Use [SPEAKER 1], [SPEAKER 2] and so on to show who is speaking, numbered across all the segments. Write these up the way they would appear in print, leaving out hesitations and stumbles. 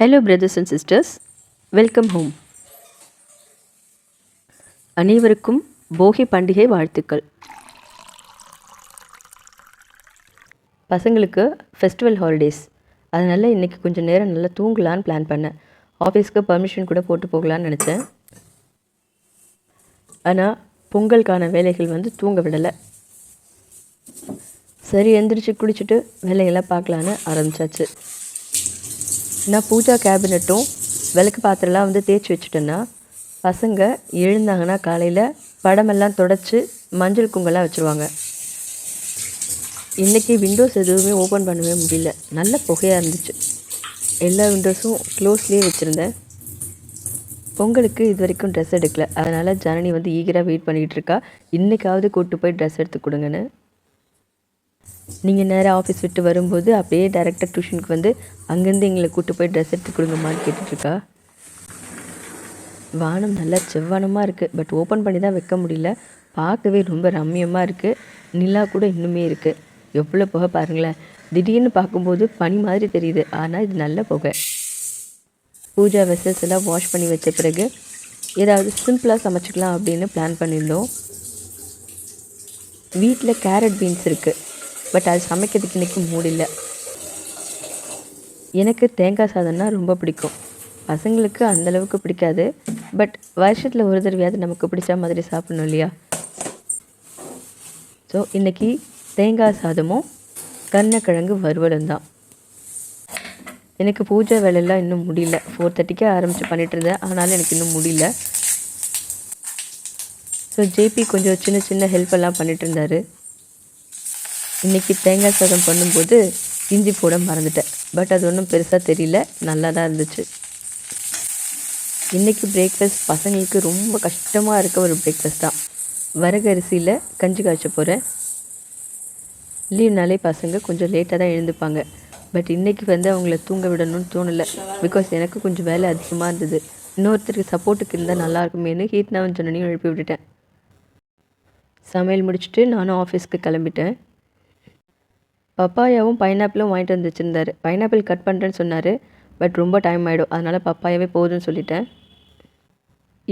[SPEAKER 1] Hello brothers and sisters, welcome home. அனைவருக்கும் போகி பண்டிகை வாழ்த்துக்கள். பசங்களுக்கு ஃபெஸ்டிவல் ஹாலிடேஸ், அதனால் இன்றைக்கி கொஞ்சம் நேரம் நல்லா தூங்கலான்னு பிளான் பண்ணேன். ஆஃபீஸ்க்கு பர்மிஷன் கூட போட்டு போகலான்னு நினச்சேன். ஆனால் பொங்கலுக்கான வேலைகள் தூங்க விடலை. சரி எந்திரிச்சு குளிச்சுட்டு வேலையெல்லாம் பார்க்கலான்னு ஆரம்பித்தாச்சு. நான் பூஜா கேபினட்டும் விளக்கு பாத்திரம்லாம் தேய்ச்சி வச்சுட்டேன்னா பசங்க எழுந்தாங்கன்னா காலையில் படமெல்லாம் தொடச்சி மஞ்சள் குங்கெல்லாம் வச்சுருவாங்க. இன்றைக்கி விண்டோஸ் எதுவுமே ஓப்பன் பண்ணவே முடியல, நல்ல புகையாக இருந்துச்சு. எல்லா விண்டோஸும் க்ளோஸ்லேயே வச்சுருந்தேன். பொங்கலுக்கு இது வரைக்கும் ட்ரெஸ் எடுக்கல, அதனால் ஜனனி ஈகராக வெயிட் பண்ணிகிட்டு இருக்கா, இன்றைக்காவது கூப்பிட்டு போய் ட்ரெஸ் எடுத்து கொடுங்கன்னு. நீங்கள் நேராக ஆஃபீஸ் விட்டு வரும்போது அப்படியே டைரெக்டாக டியூஷனுக்கு அங்கேருந்து எங்களை கூப்பிட்டு போய் ட்ரெஸ் எடுத்து கொடுங்கம்மான்னு கேட்டுட்ருக்கா. வானம் நல்லா செவ்வானமாக இருக்குது, பட் ஓப்பன் பண்ணி தான் வைக்க முடியல. பார்க்கவே ரொம்ப ரம்மியமாக இருக்குது. நிலா கூட இன்னுமே இருக்குது. எவ்வளோ புகை பாருங்களேன். திடீர்னு பார்க்கும்போது பனி மாதிரி தெரியுது, ஆனால் இது நல்ல புகை. பூஜா வெசல்ஸ் எல்லாம் வாஷ் பண்ணி வச்ச பிறகு ஏதாவது சிம்பிளாக சமைச்சிக்கலாம் அப்படின்னு பிளான் பண்ணியிருந்தோம். வீட்டில் கேரட் பீன்ஸ் இருக்குது, பட் அது சமைக்கிறதுக்கு இன்றைக்கி மூடில்ல. எனக்கு தேங்காய் சாதம்னா ரொம்ப பிடிக்கும். பசங்களுக்கு அந்தளவுக்கு பிடிக்காது, பட் வருஷத்தில் ஒரு தடவையாவது நமக்கு பிடிச்ச மாதிரி சாப்பிடணும் இல்லையா? ஸோ இன்றைக்கி தேங்காய் சாதமும் கருணக்கிழங்கு வறுவலும் தான். எனக்கு பூஜை வேலையெல்லாம் இன்னும் முடியல. 4:30 ஆரம்பித்து பண்ணிகிட்டு இருந்தேன், ஆனாலும் எனக்கு இன்னும் முடியல. ஸோ ஜேபி கொஞ்சம் சின்ன சின்ன ஹெல்ப்பெல்லாம் பண்ணிகிட்டு இருந்தார். இன்றைக்கி தேங்காய் சாதம் பண்ணும்போது இஞ்சி போட மறந்துட்டேன், பட் அது ஒன்றும் பெருசாக தெரியல, நல்லா தான் இருந்துச்சு. இன்றைக்கி பிரேக்ஃபாஸ்ட் பசங்களுக்கு ரொம்ப கஷ்டமாக இருக்க ஒரு பிரேக்ஃபாஸ்ட் தான். வரகு அரிசியில் கஞ்சி காய்ச்ச போகிறேன். லீவ்னாலே பசங்க கொஞ்சம் லேட்டாக தான் எழுந்துப்பாங்க, பட் இன்றைக்கி அவங்கள தூங்க விடணும்னு தோணலை. பிகாஸ் எனக்கு கொஞ்சம் வேலை அதிகமாக இருந்தது. இன்னொருத்தருக்கு சப்போர்ட்டுக்கு இருந்தால் நல்லாயிருக்குமேனு ஹீட்னாவும் ஜனனியும் எழுப்பி விட்டுட்டேன். சமையல் முடிச்சுட்டு நானும் ஆஃபீஸ்க்கு கிளம்பிட்டேன். பப்பாயாவும் பைனாப்பிளும் வாங்கிட்டு வந்து வச்சுருந்தார். பைனாப்பிள் கட் பண்ணுறேன்னு சொன்னார், பட் ரொம்ப டைம் ஆகிடும், அதனால் பப்பாயாவே போதும்னு சொல்லிட்டேன்.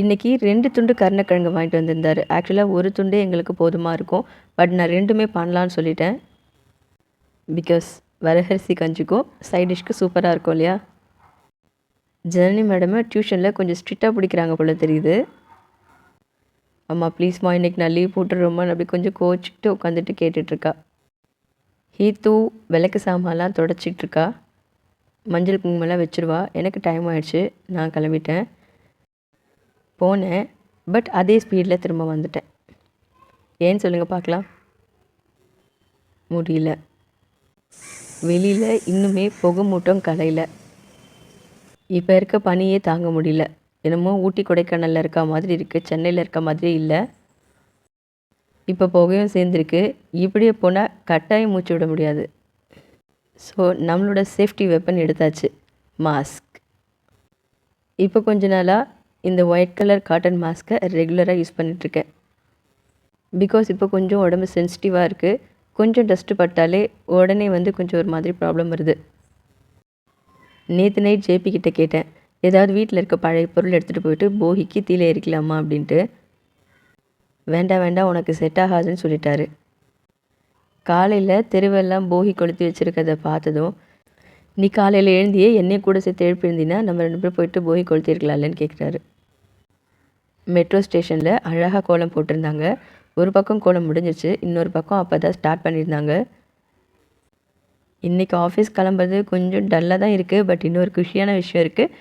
[SPEAKER 1] இன்றைக்கி 2 துண்டு கருணக்கிழங்கு வாங்கிட்டு வந்திருந்தார். ஆக்சுவலாக ஒரு துண்டே எங்களுக்கு போதுமாக இருக்கும், பட் நான் 2மே பண்ணலான்னு சொல்லிட்டேன். பிகாஸ் வரகரிசி கஞ்சிக்கும் சைட் டிஷ்க்கு சூப்பராக இருக்கும் இல்லையா? ஜனனி மேடமை டியூஷனில் கொஞ்சம் ஸ்ட்ரிக்டாக பிடிக்கிறாங்க போல தெரியுது. அம்மா ப்ளீஸ்மா இன்றைக்கி நான் லீவ் போட்டுடுறோம்மா அப்படி கொஞ்சம் கோச்சிக்கிட்டு உட்காந்துட்டு கேட்டுட்ருக்கா. ஹீத்து விளக்கு சாமான்லாம் தொடச்சிட்ருக்கா. மஞ்சள் குங்குமெல்லாம் வச்சுருவா. எனக்கு டைம் ஆகிடுச்சு, நான் கிளம்பிட்டேன். போனேன், பட் அதே ஸ்பீடில் திரும்ப வந்துட்டேன். ஏன்னு சொல்லுங்கள் பார்க்கலாம். முடியல. வெளியில் இன்னுமே புகை மூட்டம் கலையில். இப்போ இருக்க பனியே தாங்க முடியல. என்னமோ ஊட்டி கொடைக்கானலில் இருக்க மாதிரி இருக்குது, சென்னையில் இருக்க மாதிரி இல்லை. இப்போ புகையும் சேர்ந்துருக்கு. இப்படியே போனால் கட்டாயம் மூச்சு விட முடியாது. ஸோ நம்மளோட சேஃப்டி வெப்பன் எடுத்தாச்சு, மாஸ்க். இப்போ கொஞ்ச நாளாக இந்த ஒயிட் கலர் காட்டன் மாஸ்க்கை ரெகுலராக யூஸ் பண்ணிகிட்ருக்கேன். பிகாஸ் இப்போ கொஞ்சம் உடம்பு சென்சிட்டிவாக இருக்குது. கொஞ்சம் டஸ்ட்டு பட்டாலே உடனே கொஞ்சம் ஒரு மாதிரி ப்ராப்ளம் வருது. நேற்று நைட் ஜேபி கிட்டே கேட்டேன், ஏதாவது வீட்டில் இருக்க பழைய பொருள் எடுத்துகிட்டு போயிட்டு போகிக்கு தீல எரிக்கலாமா அப்படின்ட்டு. வேண்டாம் உனக்கு செட் ஆகாதுன்னு சொல்லிட்டாரு. காலையில் தெருவெல்லாம் போகி கொளுத்தி வச்சுருக்கிறத பார்த்ததும், நீ காலையில் எழுந்தியே என்னை கூட சேர்த்து எழுப்பியிருந்தீங்கன்னா நம்ம 2 பேர் போயிட்டு போகி கொளுத்திருக்கலாம்லன்னு கேட்குறாரு. மெட்ரோ ஸ்டேஷனில் அழகாக கோலம் போட்டிருந்தாங்க. ஒரு பக்கம் கோலம் முடிஞ்சிச்சு, இன்னொரு பக்கம் அப்போ தான் ஸ்டார்ட் பண்ணியிருந்தாங்க. இன்றைக்கி ஆஃபீஸ் கிளம்புறது கொஞ்சம் டல்லாக தான் இருக்குது, பட் இன்னொரு குஷியான விஷயம் இருக்குது.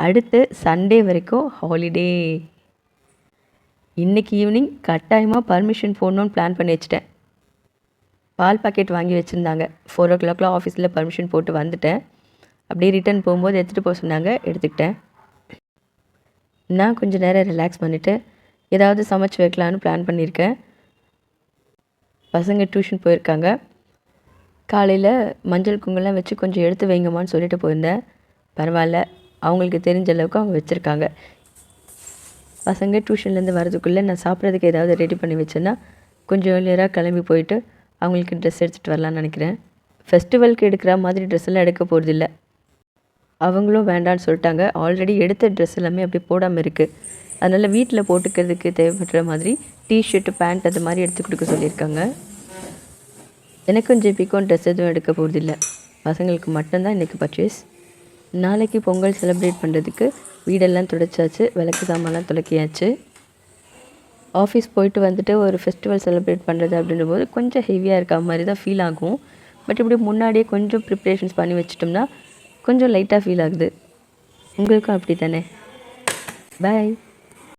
[SPEAKER 1] அடுத்து சண்டே வரைக்கும் ஹாலிடே. இன்றைக்கி ஈவினிங் கட்டாயமாக பர்மிஷன் போடணுன்னு பிளான் பண்ணி வச்சுட்டேன். பால் பாக்கெட் வாங்கி வச்சுருந்தாங்க. 4 o'clock ஆஃபீஸில் பர்மிஷன் போட்டு வந்துட்டேன். அப்படியே ரிட்டன் போகும்போது எடுத்துகிட்டு போக சொன்னாங்க, எடுத்துக்கிட்டேன். நான் கொஞ்சம் நேரம் ரிலாக்ஸ் பண்ணிவிட்டு ஏதாவது சமைச்சு வைக்கலான்னு பிளான் பண்ணியிருக்கேன். பசங்க டியூஷன் போயிருக்காங்க. காலையில் மஞ்சள் குங்குலாம் வச்சு கொஞ்சம் எடுத்து வைங்கம்மான்னு சொல்லிட்டு போயிருந்தேன். பரவாயில்ல, அவங்களுக்கு தெரிஞ்ச அளவுக்கு அவங்க வச்சுருக்காங்க. பசங்க டியூஷன்லேருந்து வரதுக்குள்ளே நான் சாப்பிட்றதுக்கு ஏதாவது ரெடி பண்ணி வச்சேன்னா கொஞ்சம் ஏர்லியராக கிளம்பி போயிட்டு அவங்களுக்கு ட்ரெஸ் எடுத்துகிட்டு வரலான்னு நினைக்கிறேன். ஃபெஸ்டிவலுக்கு எடுக்கிற மாதிரி ட்ரெஸ்ஸெல்லாம் எடுக்க போகிறதில்ல. அவங்களும் வேண்டான்னு சொல்லிட்டாங்க. ஆல்ரெடி எடுத்த ட்ரெஸ் எல்லாமே அப்படி போடாமல் இருக்குது. அதனால் வீட்டில் போட்டுக்கிறதுக்கு தேவைப்படுற மாதிரி டிஷர்ட்டு, பேண்ட் அது மாதிரி எடுத்து கொடுக்க சொல்லியிருக்காங்க. எனக்கும் ஜேபிக்கும் ட்ரெஸ் எதுவும் எடுக்க போகிறதில்ல. பசங்களுக்கு மட்டும்தான் இன்றைக்கி பர்ச்சேஸ். நாளைக்கு பொங்கல் செலிப்ரேட் பண்ணுறதுக்கு வீடெல்லாம் துடைச்சாச்சு, விளக்கு சாமான்லாம் துலக்கியாச்சு. ஆஃபீஸ் போயிட்டு வந்துட்டு ஒரு ஃபெஸ்டிவல் செலிப்ரேட் பண்ணுறது அப்படின்னும்போது கொஞ்சம் ஹெவியாக இருக்க மாதிரி தான் ஃபீல் ஆகும். பட் இப்படி முன்னாடியே கொஞ்சம் ப்ரிப்ரேஷன்ஸ் பண்ணி வச்சிட்டோம்னா கொஞ்சம் லைட்டாக ஃபீல் ஆகுது. உங்களுக்கும் அப்படி தானே? பாய்.